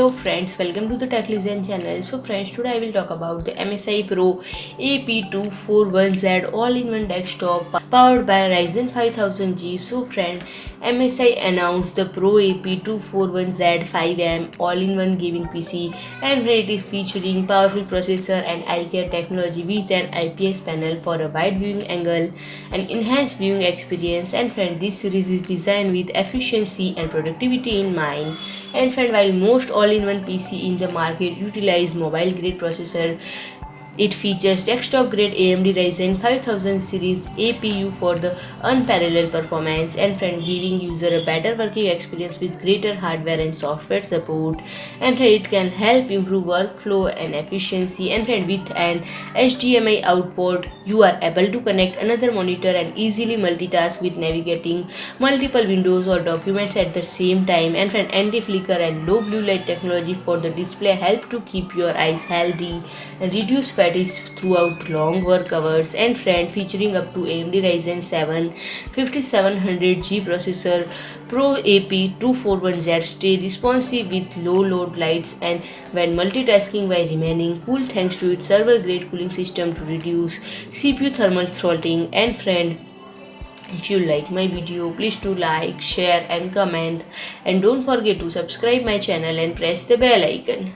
Hello friends, welcome to the TechListen channel. So friends, today I will talk about the MSI PRO AP241Z all-in-one desktop powered by Ryzen 5000G. So friend, MSI announced the PRO AP241Z 5M all-in-one gaming PC, and it is featuring powerful processor and eye-care technology with an IPS panel for a wide viewing angle and enhanced viewing experience. And friend, this series is designed with efficiency and productivity in mind. And friend, while most all-in-one PC in the market utilize mobile-grade processor, it features desktop-grade AMD Ryzen 5000 Series APU for the unparalleled performance, and friend, giving user a better working experience with greater hardware and software support. And friend, it can help improve workflow and efficiency. And friend, with an HDMI output, you are able to connect another monitor and easily multitask with navigating multiple windows or documents at the same time. And friend, anti-flicker and low blue light technology for the display help to keep your eyes healthy and reduce fatigue throughout long work hours. And friend, featuring up to AMD Ryzen 7 5700G processor, PRO AP241Z stay responsive with low load lights and when multitasking while remaining cool thanks to its server grade cooling system to reduce CPU thermal throttling. And friend, if you like my video, please do like, share and comment, and don't forget to subscribe my channel and press the bell icon.